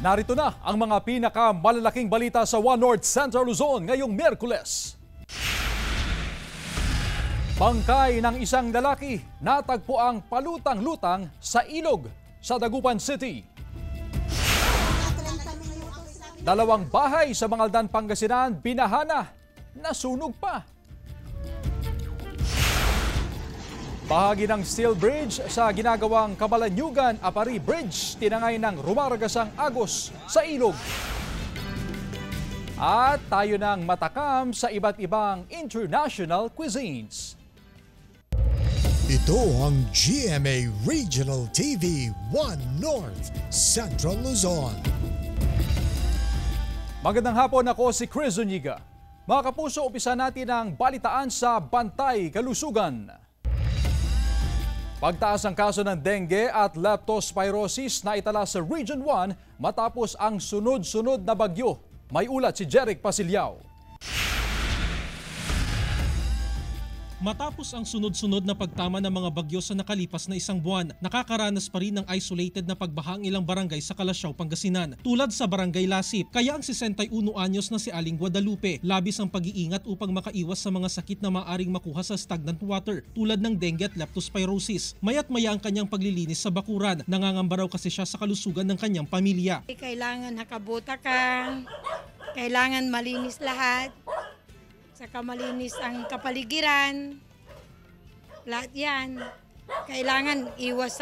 Narito na ang mga pinakamalalaking balita sa One North Central Luzon ngayong Miyerkules. Bangkay ng isang lalaki natagpo ang palutang-lutang sa ilog sa Dagupan City. Dalawang bahay sa Mangaldan, Pangasinan binahana, nasunog pa. Bahagi ng steel bridge sa ginagawang Camalaniugan-Apari Bridge tinangay ng rumaragasang agos sa ilog. At tayo nang matakam sa iba't ibang international cuisines. Ito ang GMA Regional TV 1 North Central Luzon. Magandang hapon, ako si Chris Zuniga. Mga kapuso, umpisa natin ang balitaan sa Bantay, Kalusugan. Pagtaas ang kaso ng dengue at leptospirosis na itala sa Region 1 matapos ang sunod-sunod na bagyo. May ulat si Jeric Pasilyao. Matapos ang sunod-sunod na pagtama ng mga bagyo sa nakalipas na isang buwan, nakakaranas pa rin ng isolated na pagbaha ang ilang barangay sa Calasiao, Pangasinan, tulad sa Barangay Lasip. Kaya ang 61 anyos na si Aling Guadalupe, labis ang pag-iingat upang makaiwas sa mga sakit na maaring makuha sa stagnant water tulad ng dengue at leptospirosis. Maya't maya ang kanyang paglilinis sa bakuran. Nangangamba raw kasi siya sa kalusugan ng kanyang pamilya. Kailangan nakabuta ka, kailangan malinis lahat. Saka malinis ang kapaligiran, lahat yan. Kailangan iwas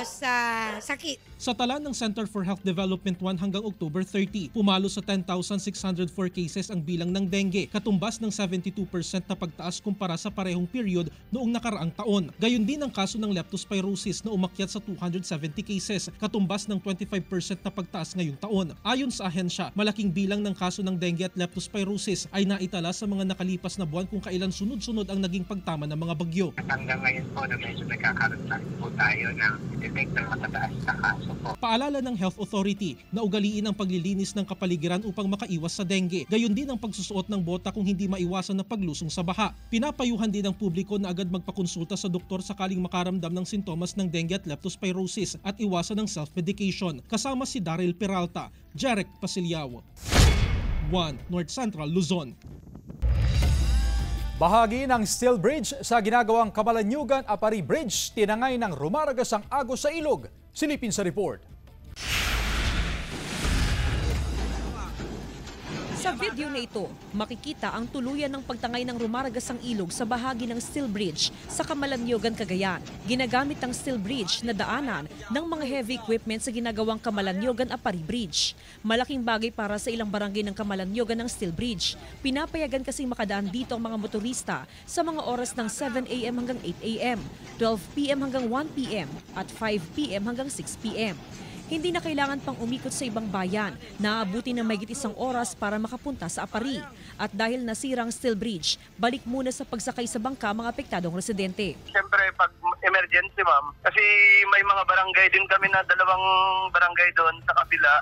sa sakit. Sa tala ng Center for Health Development 1 hanggang October 30, pumalo sa 10,604 cases ang bilang ng dengue, katumbas ng 72% na pagtaas kumpara sa parehong period noong nakaraang taon. Gayon din ang kaso ng leptospirosis na umakyat sa 270 cases, katumbas ng 25% na pagtaas ngayong taon. Ayon sa ahensya, malaking bilang ng kaso ng dengue at leptospirosis ay naitala sa mga nakalipas na buwan kung kailan sunod-sunod ang naging pagtama ng mga bagyo. Hanggang ngayon po na medyo nagkakaroon na po tayo ng detect ng matataas na kaso. Paalala ng Health Authority na ugaliin ang paglilinis ng kapaligiran upang makaiwas sa dengue. Gayon din ang pagsusuot ng bota kung hindi maiwasan na paglusong sa baha. Pinapayuhan din ng publiko na agad magpakonsulta sa doktor sakaling makaramdam ng sintomas ng dengue at leptospirosis at iwasan ng self-medication. Kasama si Daryl Peralta, Jeric Pasilyao, 1 North Central Luzon. Bahagi ng steel bridge sa ginagawang Camalaniugan-Apari Bridge tinangay ng rumaragasang agos sa ilog. Silipin sa report. Sa video na ito, makikita ang tuluyan ng pagtangay ng rumaragasang ilog sa bahagi ng steel bridge sa Camalaniugan, Cagayan. Ginagamit ang steel bridge na daanan ng mga heavy equipment sa ginagawang Camalaniugan-Apari Bridge. Malaking bagay para sa ilang barangay ng Camalaniugan ng steel bridge. Pinapayagan kasing makadaan dito ang mga motorista sa mga oras ng 7 a.m. hanggang 8 a.m., 12 p.m. hanggang 1 p.m. at 5 p.m. hanggang 6 p.m. Hindi na kailangan pang umikot sa ibang bayan, naabuti ng mahigit isang oras para makapunta sa Apari. At dahil nasirang steel bridge, balik muna sa pagsakay sa bangka mga apektadong residente. Siyempre pag emergency ma'am, kasi may mga barangay din kami na dalawang barangay doon sa kabila,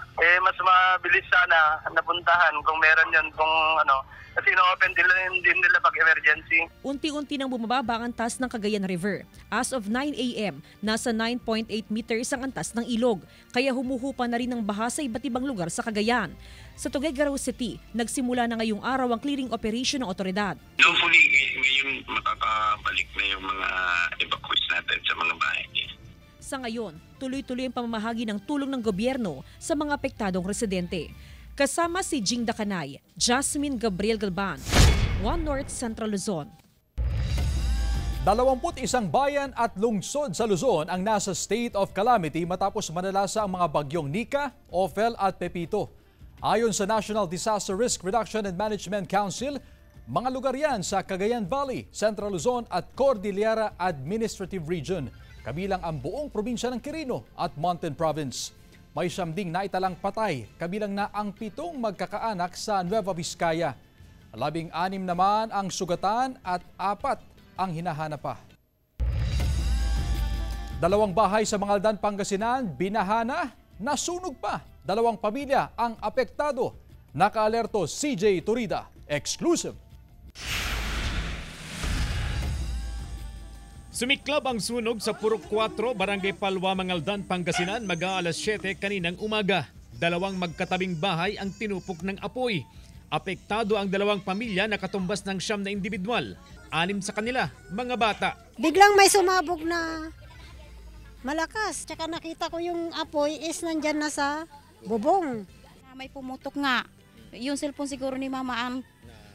mas mabilis sana napuntahan kung meron yun, kung kasi no-open din nila pag emergency. Unti-unti nang bumababa ang antas ng Cagayan River. As of 9 a.m., nasa 9.8 meters ang antas ng ilog. Kaya humuhupa na rin ang baha sa iba't ibang lugar sa Cagayan. Sa Tuguegarao City, nagsimula na ngayong araw ang clearing operation ng otoridad. Hopefully, ngayon makakabalik na yung mga evacuees natin sa mga bahay. Sa ngayon, tuloy-tuloy ang pamamahagi ng tulong ng gobyerno sa mga apektadong residente. Kasama si Jing Dacanay, Jasmine Gabriel Galban, 1 North Central Luzon. 21 bayan at lungsod sa Luzon ang nasa state of calamity matapos manalasa ang mga bagyong Nika, Ophel at Pepito. Ayon sa National Disaster Risk Reduction and Management Council, mga lugar yan sa Cagayan Valley, Central Luzon at Cordillera Administrative Region, kabilang ang buong probinsya ng Quirino at Mountain Province. May 9 naitalang patay, kabilang na ang 7 magkakaanak sa Nueva Vizcaya. 16 naman ang sugatan at 4 ang hinahanap pa. 2 bahay sa Mangaldan, Pangasinan, binahana, nasunog pa. 2 pamilya ang apektado. Naka-alerto CJ Turida, exclusive. Sumiklab ang sunog sa Purok 4, Barangay Palwa, Mangaldan, Pangasinan mag-aalas 7 kaninang umaga. Dalawang magkatabing bahay ang tinupok ng apoy. Apektado ang dalawang pamilya na katumbas ng 9 na individual. 6 sa kanila, mga bata. Biglang may sumabog na malakas. Tsaka nakita ko yung apoy is nandyan na sa bubong. May pumutok nga. Yung cellphone siguro ni Mama ang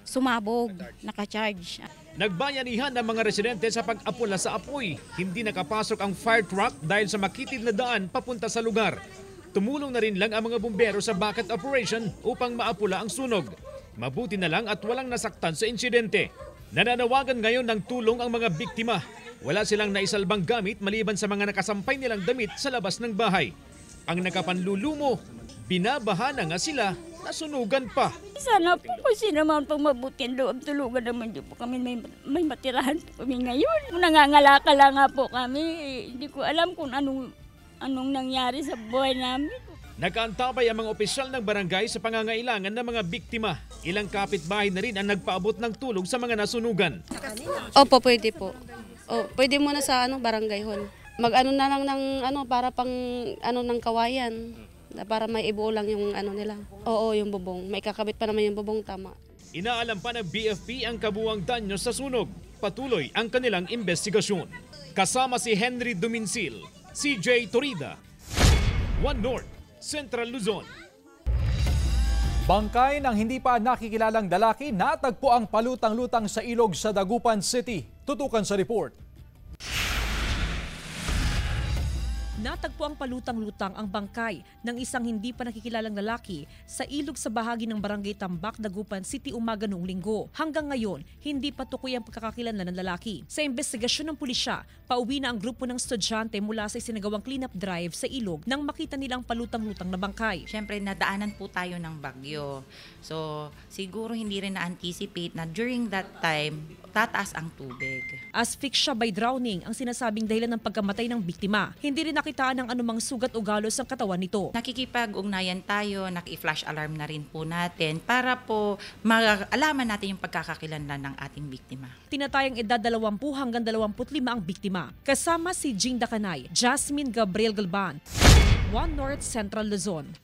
sumabog, naka-charge. Nagbayanihan ang mga residente sa pag-apula sa apoy. Hindi nakapasok ang fire truck dahil sa makitid na daan papunta sa lugar. Tumulong na rin lang ang mga bumbero sa bucket operation upang maapula ang sunog. Mabuti na lang at walang nasaktan sa insidente. Nananawagan ngayon ng tulong ang mga biktima. Wala silang naisalbang gamit maliban sa mga nakasampay nilang damit sa labas ng bahay. Ang nakapanlulumo, binabaha na nga sila, nasunugan pa. Sana po kung sino man pang mabuti ang loob, tulugan naman din po kami, may matirahan po kami ngayon. Nangangalakala nga po kami, hindi ko alam kung anong nangyari sa buhay namin. Nakaantabay ang mga opisyal ng barangay sa pangangailangan ng mga biktima. Ilang kapitbahay na rin ang nagpaabot ng tulong sa mga nasunugan. Opo, pwede po. Pwede muna sa barangay hall. Mag-ano na lang ng para pang ng kawayan. Para may ibuo lang yung nila. Oo, yung bubong. May kakabit pa naman yung bubong, tama. Inaalam pa ng BFP ang kabuuang danyo sa sunog. Patuloy ang kanilang investigasyon. Kasama si Henry Duminsil, CJ Torida, One North, Central Luzon. Bangkay ng hindi pa nakikilalang lalaki natagpo ang palutang-lutang sa ilog sa Dagupan City. Tutukan sa report. Natagpo ang palutang-lutang ang bangkay ng isang hindi pa nakikilalang lalaki sa ilog sa bahagi ng Barangay Tambak, Dagupan City umaga noong linggo. Hanggang ngayon, hindi pa tukoy ang pagkakakilanlan ng lalaki. Sa investigasyon ng pulisya, pauwi na ang grupo ng estudyante mula sa isinagawang cleanup drive sa ilog nang makita nilang palutang-lutang na bangkay. Siyempre, nadaanan po tayo ng bagyo. So, siguro hindi rin na-anticipate na during that time, tataas ang tubig. Asphyxia by drowning ang sinasabing dahilan ng pagkamatay ng biktima. Hindi rin nakitaan ng anumang sugat o galos ang katawan nito. Nakikipag-ugnayan tayo, naki-flash alarm na rin po natin para po malaman natin yung pagkakakilanlan ng ating biktima. Tinatayang edad 20 hanggang 25 ang biktima. Kasama si Jing Dakanay, Jasmine Gabriel Galban, One North, Central Luzon.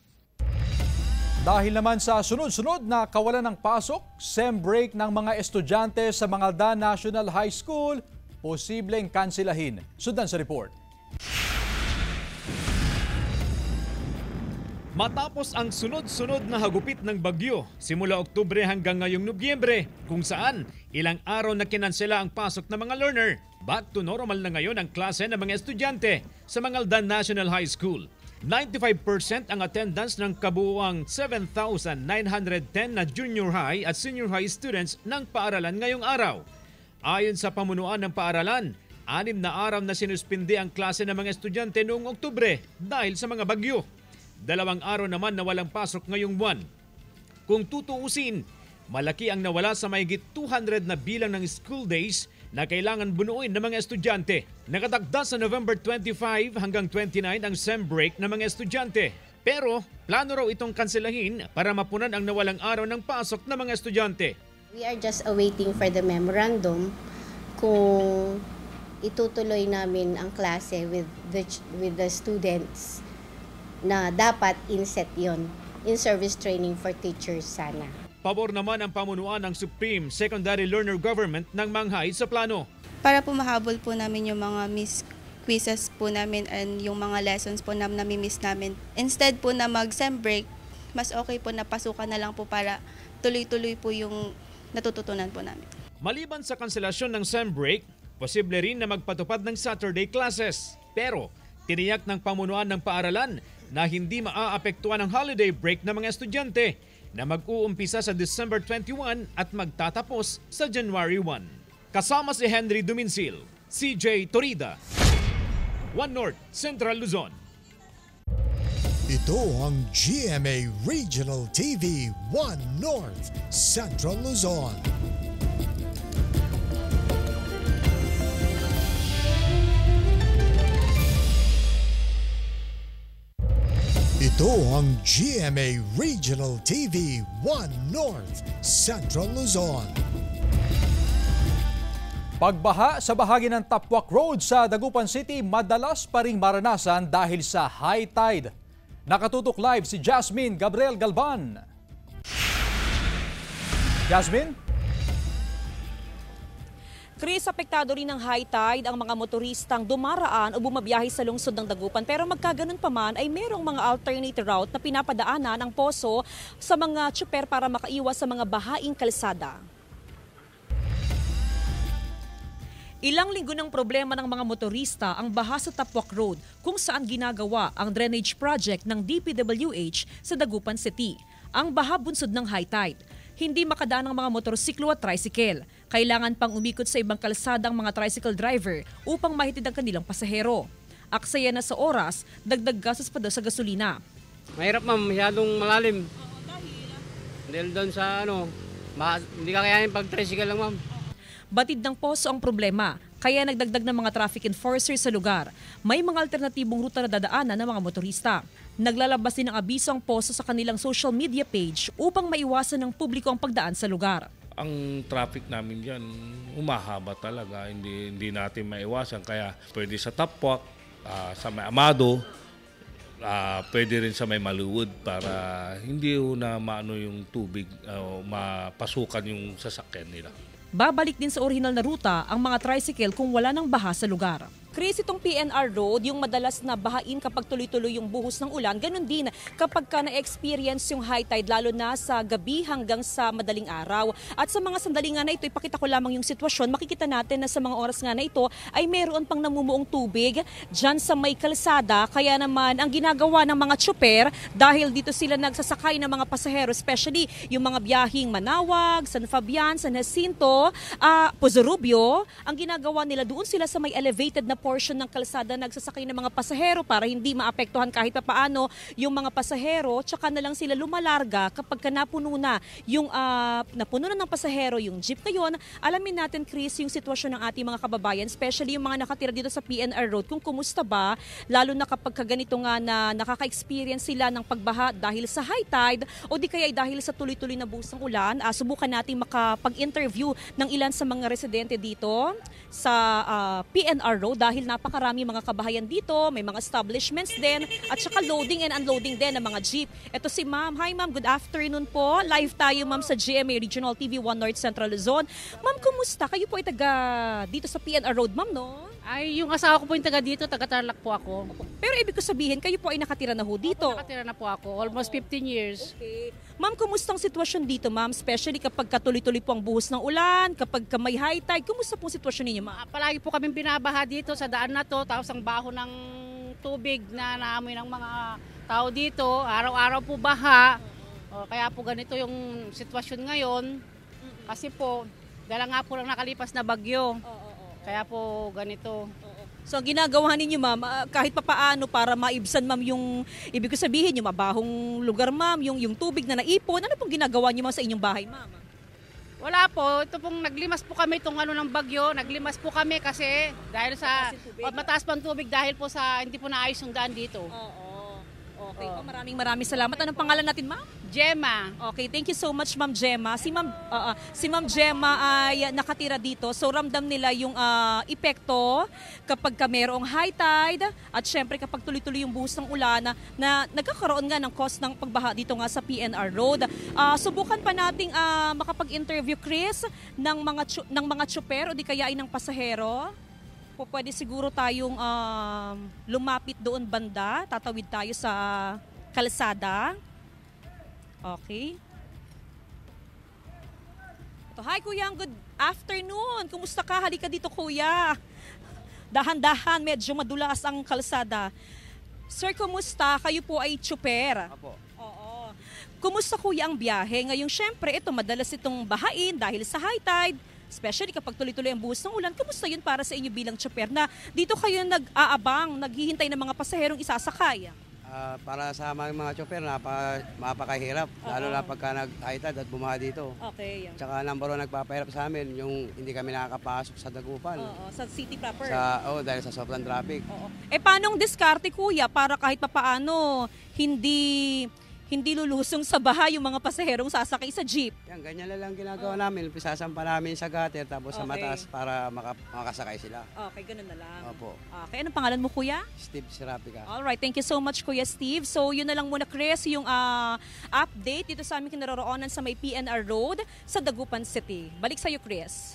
Dahil naman sa sunod-sunod na kawalan ng pasok, SEM break ng mga estudyante sa Mangaldan National High School, posibleng kansilahin. Sundan sa report. Matapos ang sunod-sunod na hagupit ng bagyo, simula Oktubre hanggang ngayong Nobyembre, kung saan ilang araw na kinansela ang pasok ng mga learner, back to normal na ngayon ang klase ng mga estudyante sa Mangaldan National High School. 95% ang attendance ng kabuuang 7,910 na junior high at senior high students ng paaralan ngayong araw. Ayon sa pamunuan ng paaralan, 6 na araw na sinuspindi ang klase ng mga estudyante noong Oktubre dahil sa mga bagyo. 2 araw naman na walang pasok ngayong buwan. Kung tutuusin, malaki ang nawala sa mahigit 200 na bilang ng school days na kailangan bunuin ng mga estudyante. Nakatakda sa November 25 hanggang 29 ang SEM break ng mga estudyante. Pero plano raw itong kanselahin para mapunan ang nawalang araw ng pasok ng mga estudyante. We are just awaiting for the memorandum kung itutuloy namin ang klase with the students na dapat inset yon, in-service training for teachers sana. Pabor naman ang pamunuan ng Supreme Secondary Learner Government ng Manghay sa plano. Para po mahabol po namin yung mga miss quizzes po namin and yung mga lessons po na nami-miss namin. Instead po na mag-SEM break, mas okay po na pasukan na lang po para tuloy-tuloy po yung natututunan po namin. Maliban sa kanselasyon ng SEM break, posible rin na magpatupad ng Saturday classes. Pero tiniyak ng pamunuan ng paaralan na hindi maaapektuhan ang holiday break ng mga estudyante na mag-uumpisa sa December 21 at magtatapos sa January 1. Kasama si Henry Duminsil, CJ Torida, One North, Central Luzon. Ito ang GMA Regional TV One North, Central Luzon. Ito ang GMA Regional TV One North, Central Luzon. Pagbaha sa bahagi ng Tapwak Road sa Dagupan City madalas pa ring maranasan dahil sa high tide. Nakatutok live si Jasmine Gabriel Galban. Jasmine? Chris, apektado rin ng high tide ang mga motoristang dumaraan o bumabiyahe sa lungsod ng Dagupan. Pero magkaganon pa man ay merong mga alternate route na pinapadaanan ang poso sa mga tsuper para makaiwas sa mga bahaing kalsada. Ilang linggo ng problema ng mga motorista ang baha sa Tapwak Road kung saan ginagawa ang drainage project ng DPWH sa Dagupan City. Ang baha bunsod ng high tide. Hindi makadaan ang mga motorsiklo at tricycle. Kailangan pang umikot sa ibang kalsada ang mga tricycle driver upang mahitid ang kanilang pasahero. Aksaya na sa oras, dagdag gastos pa daw sa gasolina. Mahirap ma'am, masyadong malalim. Dahil doon sa hindi kakayanin pag tricycle lang ma'am. Batid ng poso ang problema, kaya nagdagdag ng mga traffic enforcers sa lugar. May mga alternatibong ruta na dadaanan ng mga motorista. Naglalabas din ng abiso ang poso sa kanilang social media page upang maiwasan ng publiko ang pagdaan sa lugar. Ang traffic namin dyan, umahaba talaga, hindi natin maiwasan. Kaya pwede sa Tapwak, sa may Amado, pwede rin sa may Maluwod para hindi na maano yung tubig, mapasukan yung sasakyan nila. Babalik din sa orihinal na ruta ang mga tricycle kung wala ng baha sa lugar. Chris, itong PNR Road, yung madalas na bahain kapag tuloy-tuloy yung buhos ng ulan, ganun din kapag ka na-experience yung high tide, lalo na sa gabi hanggang sa madaling araw. At sa mga sandali nga na ito, ipakita ko lamang yung sitwasyon, makikita natin na sa mga oras nga na ito ay meron pang namumuong tubig dyan sa may kalsada. Kaya naman ang ginagawa ng mga tsuper, dahil dito sila nagsasakay ng mga pasahero, especially yung mga biyahing Manawag, San Fabian, San Jacinto, Pozorubio, ang ginagawa nila doon sila sa may elevated na portion ng kalsada nagsasakay ng mga pasahero para hindi maapektuhan kahit pa paano yung mga pasahero, tsaka na lang sila lumalarga kapag napuno na yung napuno na ng pasahero yung jeep. Ngayon, alamin natin Chris yung sitwasyon ng ating mga kababayan, especially yung mga nakatira dito sa PNR Road, kung kumusta ba, lalo na kapag ganito nga na nakaka-experience sila ng pagbaha dahil sa high tide o di kaya dahil sa tuloy-tuloy na buhos ng ulan. Subukan natin makapag-interview ng ilan sa mga residente dito sa PNR Road dahil napakarami mga kabahayan dito, may mga establishments din at saka loading and unloading din ng mga jeep. Ito si ma'am. Hi ma'am, good afternoon po. Live tayo ma'am sa GMA Regional TV 1 North Central Luzon. Ma'am, kumusta? Kayo po ay taga dito sa PNR Road ma'am, no? Ay, yung asawa ko po yung taga dito, taga Tarlac po ako. Pero ibig ko sabihin, kayo po ay nakatira na ho dito? Opo, nakatira na po ako, almost 15 years. Okay. Ma'am, kumusta ang sitwasyon dito ma'am? Especially kapag katuloy-tuloy po ang buhos ng ulan, kapag may high tide, kumusta po ang sitwasyon ninyo ma'am? Palagi po kaming binabaha dito sa daan na to, tapos ang baho ng tubig na naamoy ng mga tao dito, araw-araw po baha. Kaya po ganito yung sitwasyon ngayon. Kasi po, dala nga po lang nakalipas na bagyo. Kaya po ganito. So ang ginagawa ninyo ma'am, kahit papaano para maibsan ma'am yung, ibig ko sabihin, yung mabahong lugar ma'am, yung tubig na naipon, ano pong ginagawa niyo ma'am sa inyong bahay ma'am? Wala po, ito pong naglimas po kami itong ng bagyo, naglimas po kami kasi dahil sa mataas pang tubig dahil po sa hindi po naayos yung daan dito. Okay po, maraming salamat. Anong pangalan natin ma'am? Gemma. Okay, thank you so much ma'am Gemma. Si ma'am Gemma ay nakatira dito, so ramdam nila yung epekto kapag merong high tide at syempre kapag tuloy-tuloy yung buhos ng ulan na nagkakaroon nga ng cause ng pagbaha dito nga sa PNR Road. Subukan pa nating makapag-interview Chris ng mga tsuper o di kaya ay ng pasahero. Pwede siguro tayong lumapit doon banda, tatawid tayo sa kalsada. Okay. Hi kuya, good afternoon. Kumusta ka? Halika dito kuya. Dahan-dahan, medyo madulas ang kalsada. Sir, kumusta? Kayo po ay tsuper. Apo. Oo. Kumusta kuya ang biyahe? Ngayong syempre, ito madalas itong bahain dahil sa high tide. Especially kapag tuloy-tuloy ang buhos ng ulan, kumusta yun para sa inyo bilang tsuper na dito kayo nag-aabang, naghihintay ng mga pasaherong isasakay? Para sa mga tsuper, mapakahirap. Lalo na pagka nag-high tide at bumaha dito. Okay. Tsaka number 1 nagpapahirap sa amin, yung hindi kami nakakapasok sa Dagupan. Sa city proper. Dahil sa sobrang traffic. Paano ang diskarte kuya para kahit papaano hindi hindi lulusong sa baha yung mga pasaherong sasakay sa jeep. Yan, ganyan lang ginagawa namin. Sasampa namin sa gutter tapos sa mataas para makasakay sila. Okay, ganun na lang. Opo. Okay, anong pangalan mo, Kuya? Steve Sirapika. Alright, thank you so much, Kuya Steve. So yun na lang muna, Chris, yung update dito sa aming kinaroroonan sa may PNR Road sa Dagupan City. Balik sa'yo, Chris.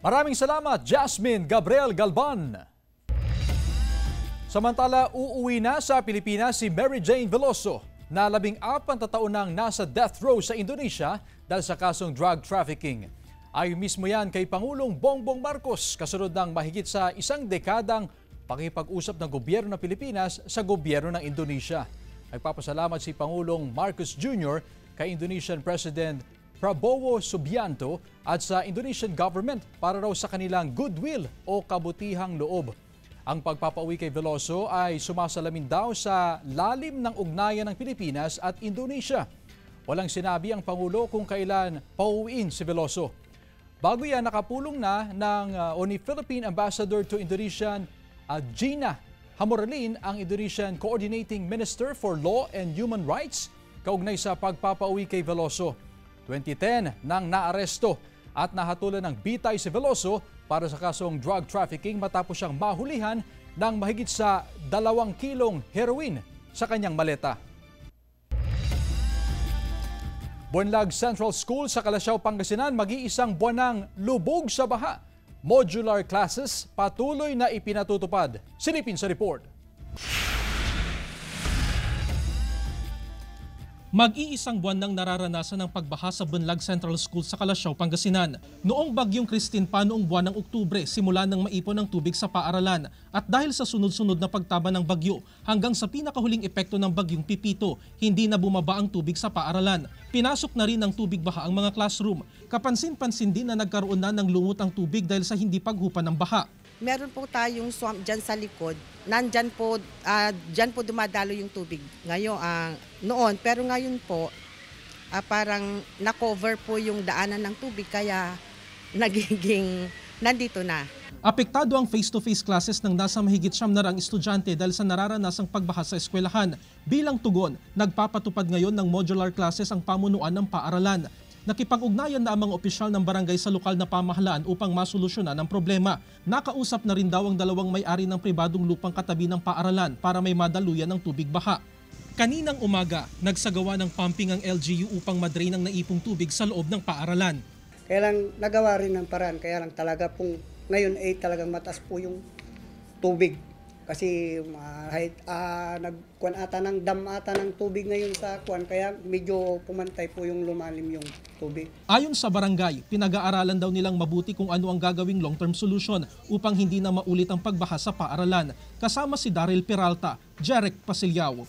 Maraming salamat, Jasmine Gabriel Galban. Samantala, uuwi na sa Pilipinas si Mary Jane Veloso na 14 na taon nang nasa death row sa Indonesia dahil sa kasong drug trafficking. Ayon mismo yan kay Pangulong Bongbong Marcos kasunod ng mahigit sa 1 dekadang pakipag-usap ng gobyerno ng Pilipinas sa gobyerno ng Indonesia. Nagpapasalamat si Pangulong Marcos Jr. kay Indonesian President Prabowo Subianto at sa Indonesian government para raw sa kanilang goodwill o kabutihang loob. Ang pagpapauwi kay Veloso ay sumasalamin daw sa lalim ng ugnayan ng Pilipinas at Indonesia. Walang sinabi ang Pangulo kung kailan pauwiin si Veloso. Bago yan, nakapulong na ni Philippine Ambassador to Indonesian Gina Hamoralin ang Indonesian Coordinating Minister for Law and Human Rights kaugnay sa pagpapauwi kay Veloso. 2010 nang naaresto at nahatulan ng bitay si Veloso para sa kasong drug trafficking matapos siyang mahulihan ng mahigit sa 2 kilong heroin sa kanyang maleta. Buenlag Central School sa Calasiao, Pangasinan, mag-iisang buwan ng lubog sa baha. Modular classes patuloy na ipinatutupad. Silipin sa report. Mag-iisang buwan nang nararanasan ng pagbaha sa Buenlag Central School sa Calasiao, Pangasinan. Noong bagyong Christine pa noong buwan ng Oktubre, simula nang maipon ng tubig sa paaralan. At dahil sa sunod-sunod na pagtaba ng bagyo, hanggang sa pinakahuling epekto ng bagyong Pipito, hindi na bumaba ang tubig sa paaralan. Pinasok na rin ng tubig baha ang mga classroom. Kapansin-pansin din na nagkaroon na ng lumot ang tubig dahil sa hindi paghupa ng baha. Meron po tayong swamp dyan sa likod. Nandyan po, dyan po dumadalo yung tubig ngayon, noon. Pero ngayon po, parang na-cover po yung daanan ng tubig kaya nagiging nandito na. Apektado ang face-to-face classes ng nasa mahigit 900 estudyante dahil sa nararanasang pagbaha sa eskwelahan. Bilang tugon, nagpapatupad ngayon ng modular classes ang pamunuan ng paaralan. Nakipag-ugnayan na ang mga opisyal ng barangay sa lokal na pamahalaan upang masolusyonan ang problema. Nakausap na rin daw ang 2 may-ari ng pribadong lupang katabi ng paaralan para may madaluyan ng tubig baha. Kaninang umaga, nagsagawa ng pumping ang LGU upang madrain ang naipong tubig sa loob ng paaralan. Kaya lang nagawa rin ng paraan, kaya lang talaga pong ngayon ay talagang mataas po yung tubig. Kasi nagkuan ata ng dam ata ng tubig ngayon sa kuan kaya medyo pumantay po yung lumalim yung tubig. Ayon sa barangay, pinag-aaralan daw nilang mabuti kung ano ang gagawing long-term solution upang hindi na maulit ang pagbaha sa paaralan. Kasama si Daryl Peralta, Jeric Pasilyao,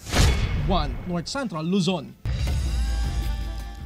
1 North Central Luzon.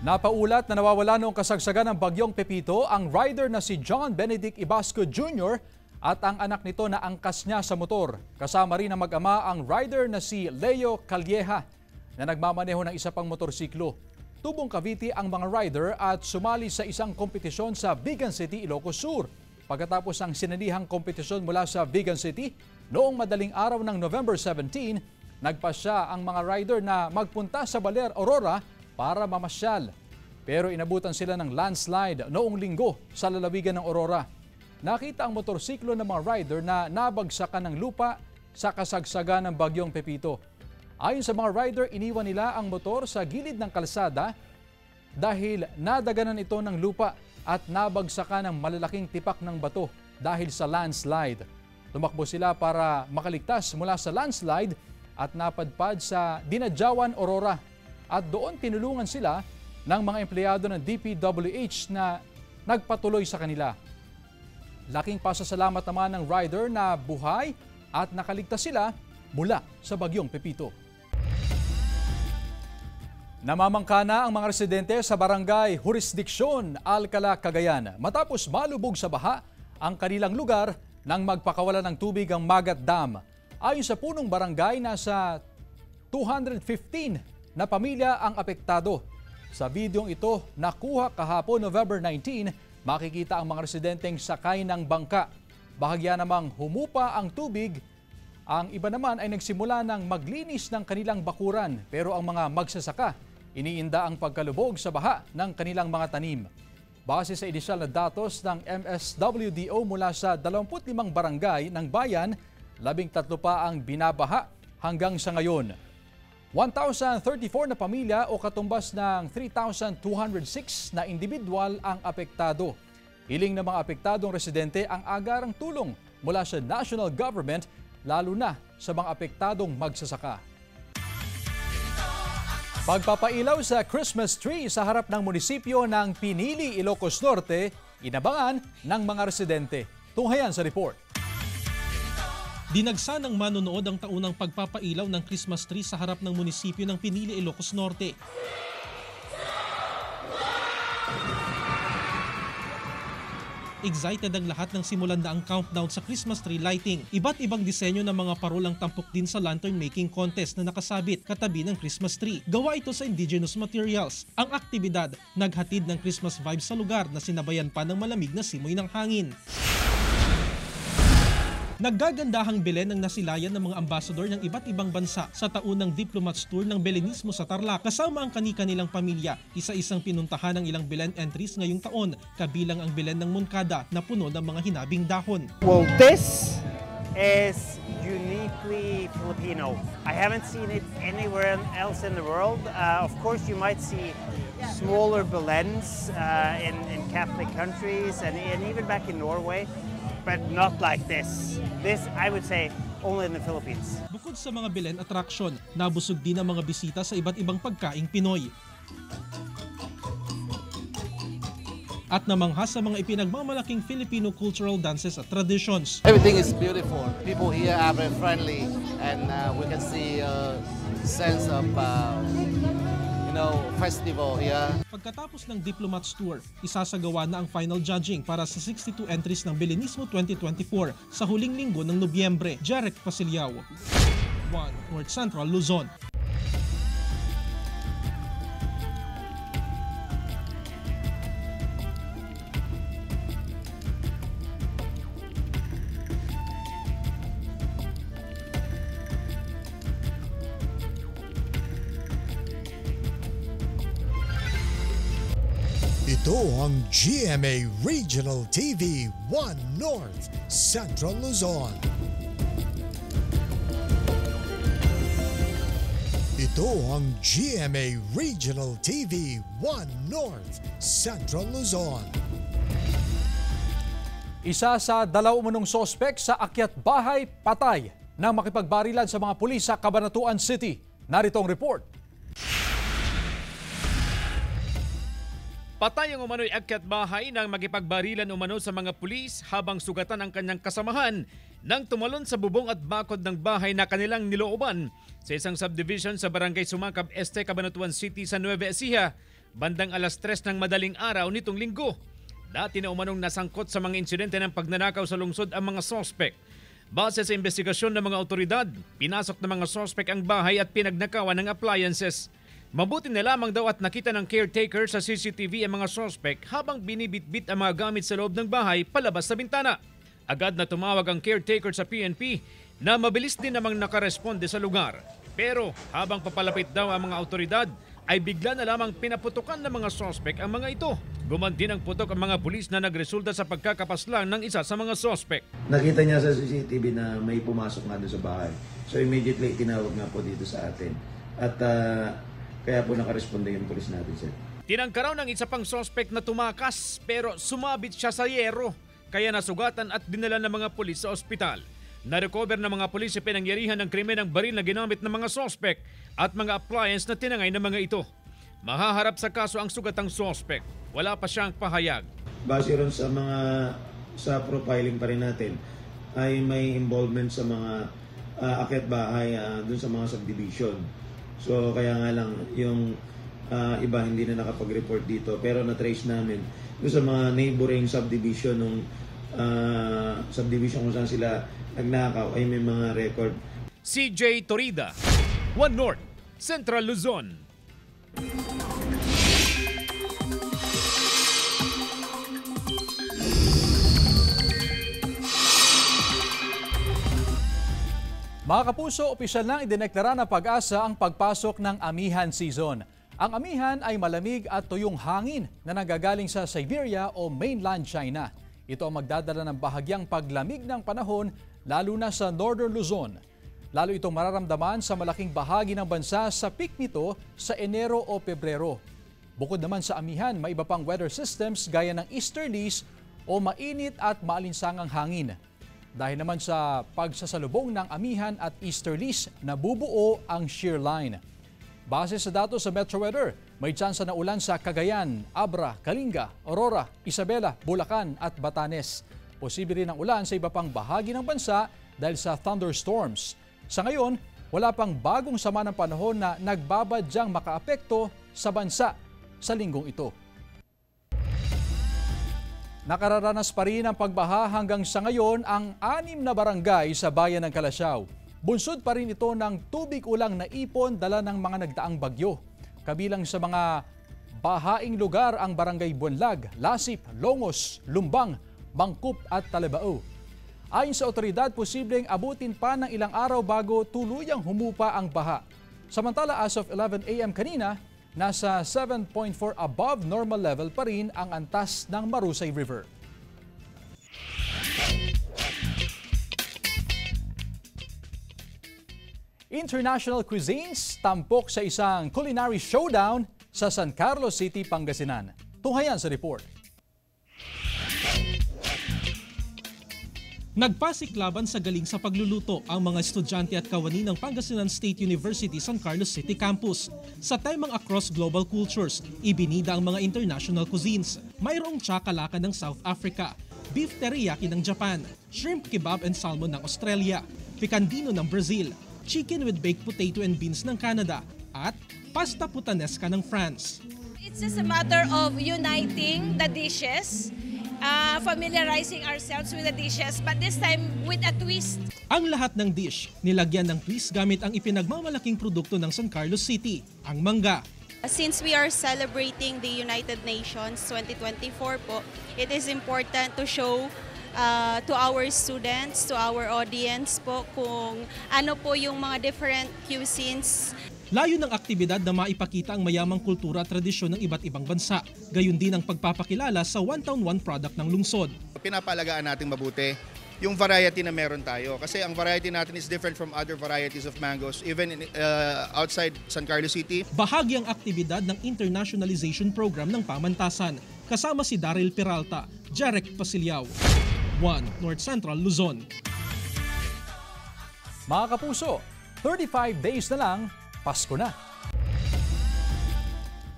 Napaulat na nawawala noong kasagsagan ng bagyong Pepito ang rider na si John Benedict Ibasco Jr. at ang anak nito na angkas niya sa motor. Kasama rin ang mag-ama ang rider na si Leo Calleja na nagmamaneho ng isa pang motorsiklo. Tubong Cavite ang mga rider at sumali sa isang kompetisyon sa Vigan City, Ilocos Sur. Pagkatapos ang sinanihang kompetisyon mula sa Vigan City, noong madaling araw ng November 17, nagpasya ang mga rider na magpunta sa Baler, Aurora para mamasyal. Pero inabutan sila ng landslide noong linggo sa lalawigan ng Aurora. Nakita ang motorsiklo ng mga rider na nabagsakan ng lupa sa kasagsagan ng bagyong Pepito. Ayon sa mga rider, iniwan nila ang motor sa gilid ng kalsada dahil nadaganan ito ng lupa at nabagsakan ng malalaking tipak ng bato dahil sa landslide. Tumakbo sila para makaligtas mula sa landslide at napadpad sa Dinadjawan, Aurora. At doon tinulungan sila ng mga empleyado ng DPWH na nagpatuloy sa kanila. Laking pasasalamat naman ng rider na buhay at nakaligtas sila mula sa bagyong Pepito. Namamangka na ang mga residente sa barangay Jurisdiksyon, Alcala, Cagayan matapos malubog sa baha ang kanilang lugar nang magpakawala ng tubig ang Magat Dam. Ayon sa punong barangay, nasa 215 na pamilya ang apektado. Sa videong ito, nakuha kahapon November 19, makikita ang mga residenteng sakay ng bangka. Bahagya namang humupa ang tubig Ang iba naman ay nagsimula ng maglinis ng kanilang bakuran, pero ang mga magsasaka iniinda ang pagkalubog sa baha ng kanilang mga tanim. Base sa inisyal na datos ng MSWDO mula sa 25 barangay ng bayan, 13 pa ang binabaha hanggang sa ngayon. 1,034 na pamilya o katumbas ng 3,206 na individual ang apektado. Hiling ng mga apektadong residente ang agarang tulong mula sa national government, lalo na sa mga apektadong magsasaka. Pagpapailaw sa Christmas tree sa harap ng munisipyo ng Pinili, Ilocos Norte, inabangan ng mga residente. Tunghayan sa report. Dinagsa ng manonood ang taunang pagpapailaw ng Christmas tree sa harap ng munisipyo ng Pinili, Ilocos Norte. Excited ang lahat ng simulan na ang countdown sa Christmas tree lighting. Iba't ibang disenyo ng mga parolang tampok din sa lantern making contest na nakasabit katabi ng Christmas tree. Gawa ito sa indigenous materials. Ang aktibidad naghatid ng Christmas vibes sa lugar na sinabayan pa ng malamig na simoy ng hangin. Naggagandahang Belen ang nasilayan ng mga ambasador ng iba't ibang bansa sa taunang Diplomats Tour ng Belenismo sa Tarlac. Kasama ang kani-kanilang pamilya, isa-isang pinuntahan ng ilang Belen entries ngayong taon, kabilang ang Belen ng Moncada na puno ng mga hinabing dahon. Well, this is uniquely Filipino. I haven't seen it anywhere else in the world. Of course, you might see smaller Belens in Catholic countries and even back in Norway. But not like this. This, I would say, only in the Philippines. Bukod sa mga Belen attraction, nabusog din ang mga bisita sa iba't ibang pagkaing Pinoy. At namangha sa mga ipinagmamalaking Filipino cultural dances at traditions. Everything is beautiful. People here are very friendly and we can see a sense of festival here. Pagkatapos ng Diplomats Tour, isasagawa na ang final judging para sa 62 entries ng Belenismo 2024 sa huling linggo ng Nobyembre. Jarek Pasiliao, 1 North Central Luzon. Ito ang GMA Regional TV 1 North Central Luzon. Ito ang GMA Regional TV 1 North Central Luzon. Isa sa 2 umunong sospek sa akyat bahay patay nang makipagbarilan sa mga pulis sa Cabanatuan City. Narito ang report. Patay ang umano'y akyat bahay nang makipagbarilan umano sa mga pulis habang sugatan ang kanyang kasamahan nang tumalon sa bubong at bakod ng bahay na kanilang nilooban sa isang subdivision sa Barangay Sumakab Este, Cabanatuan City sa Nueva Ecija, bandang alas 3 ng madaling araw nitong linggo. Dati na umanong nasangkot sa mga insidente ng pagnanakaw sa lungsod ang mga sospek. Base sa investigasyon ng mga otoridad, pinasok ng mga sospek ang bahay at pinagnakawan ng appliances. Mabuti na lamang daw at nakita ng caretaker sa CCTV ang mga sospek habang binibitbit ang mga gamit sa loob ng bahay palabas sa bintana. Agad na tumawag ang caretaker sa PNP na mabilis din namang nakaresponde sa lugar. Pero habang papalapit daw ang mga otoridad, ay bigla na lamang pinaputukan ng mga sospek ang mga ito. Gumanti ng putok ang mga pulis na nagresulta sa pagkakapaslang ng isa sa mga sospek. Nakita niya sa CCTV na may pumasok nga doon sa bahay. So immediately tinawag nga po dito sa atin. At kaya po nakaresponde yung pulis natin, sir. Tinangka raw ng isa pang sospek na tumakas pero sumabit siya sa yero. Kaya nasugatan at dinala ng mga pulis sa ospital. Na-recover ng mga pulis sa pinangyarihan ng krimen ng baril na ginamit ng mga sospek at mga appliance na tinangay ng mga ito. Mahaharap sa kaso ang sugatang sospek. Wala pa siyang pahayag. Base ron sa profiling pa rin natin ay may involvement sa mga akyat bahay dun sa mga subdivision. So kaya nga lang yung iba hindi na nakapag-report dito pero na-trace namin doon sa mga neighboring subdivision ng subdivision kung saan sila nagnakaw ay may mga record. CJ Torida, 1 North, Central Luzon. Mga kapuso, opisyal nang idineklara ng Pag-asa ang pagpasok ng amihan season. Ang amihan ay malamig at tuyong hangin na nanggagaling sa Siberia o mainland China. Ito ang magdadala ng bahagyang paglamig ng panahon lalo na sa Northern Luzon. Lalo itong mararamdaman sa malaking bahagi ng bansa sa peak nito sa Enero o Pebrero. Bukod naman sa amihan, may iba pang weather systems gaya ng easterlies o mainit at maalinsangang hangin. Dahil naman sa pagsasalubong ng amihan at easterlies, nabubuo ang shear line. Base sa datos sa Metro Weather, may tsansa na ulan sa Cagayan, Abra, Kalinga, Aurora, Isabela, Bulacan at Batanes. Posible rin ang ulan sa iba pang bahagi ng bansa dahil sa thunderstorms. Sa ngayon, wala pang bagong sama ng panahon na nagbabadyang makaapekto sa bansa sa linggong ito. Nakararanas pa rin ang pagbaha hanggang sa ngayon ang 6 na barangay sa bayan ng Calasiao. Bunsod pa rin ito ng tubig ulang na ipon dala ng mga nagdaang bagyo. Kabilang sa mga bahaing lugar ang barangay Buenlag, Lasip, Longos, Lumbang, Bangkup at Talibao. Ayon sa otoridad, posibleng abutin pa ng ilang araw bago tuluyang humupa ang baha. Samantala, as of 11 a.m. kanina, nasa 7.4 above normal level pa rin ang antas ng Marusay River. International cuisines tampok sa isang culinary showdown sa San Carlos City, Pangasinan. Tunghayan sa report. Nagpasiklaban sa galing sa pagluluto ang mga estudyante at kawani ng Pangasinan State University San Carlos City Campus. Sa temang Across Global Cultures, ibinida ang mga international cuisines. Mayroong chakalaka ng South Africa, beef teriyaki ng Japan, shrimp kebab and salmon ng Australia, picandino ng Brazil, chicken with baked potato and beans ng Canada, at pasta putanesca ng France. It's just a matter of uniting the dishes, familiarizing ourselves with the dishes, but this time with a twist. Ang lahat ng dish, nilagyan ng twist gamit ang ipinagmamalaking produkto ng San Carlos City, ang mangga. Since we are celebrating the United Nations 2024 po, it is important to show to our students, to our audience po kung ano po yung mga different cuisines. Layo ng aktibidad na maipakita ang mayamang kultura at tradisyon ng iba't ibang bansa. Gayon din ang pagpapakilala sa One Town One product ng lungsod. Pinapalagaan natin mabuti yung variety na meron tayo. Kasi ang variety natin is different from other varieties of mangoes, even outside San Carlos City. Bahagi ang aktibidad ng internationalization program ng pamantasan. Kasama si Daryl Peralta, Jarek Pasiliao. 1 North Central Luzon. Mga kapuso, 35 days na lang, Pasko na.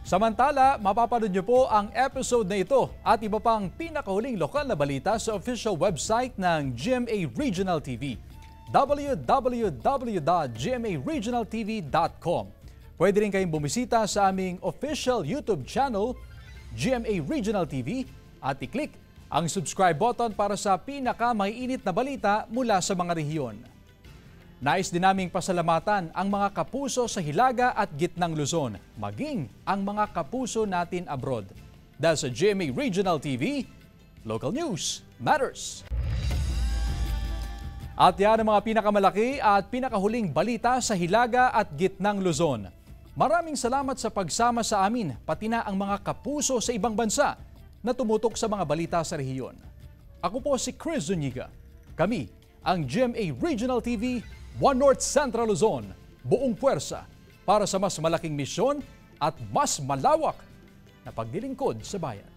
Samantala, mapapanood niyo po ang episode na ito at iba pang pinakahuling lokal na balita sa official website ng GMA Regional TV, www.gmaregionaltv.com. Pwede rin kayong bumisita sa aming official YouTube channel, GMA Regional TV, at i-click ang subscribe button para sa pinaka-maiinit na balita mula sa mga rehiyon. Nais din naming pasalamatan ang mga kapuso sa Hilaga at Gitnang Luzon, maging ang mga kapuso natin abroad. Dahil sa GMA Regional TV, local news matters. At yan ang mga pinakamalaki at pinakahuling balita sa Hilaga at Gitnang Luzon. Maraming salamat sa pagsama sa amin, pati na ang mga kapuso sa ibang bansa na tumutok sa mga balita sa rehiyon. Ako po si Chris Zuniga. Kami ang GMA Regional TV, One North Central Luzon, buong puwersa para sa mas malaking misyon at mas malawak na paglilingkod sa bayan.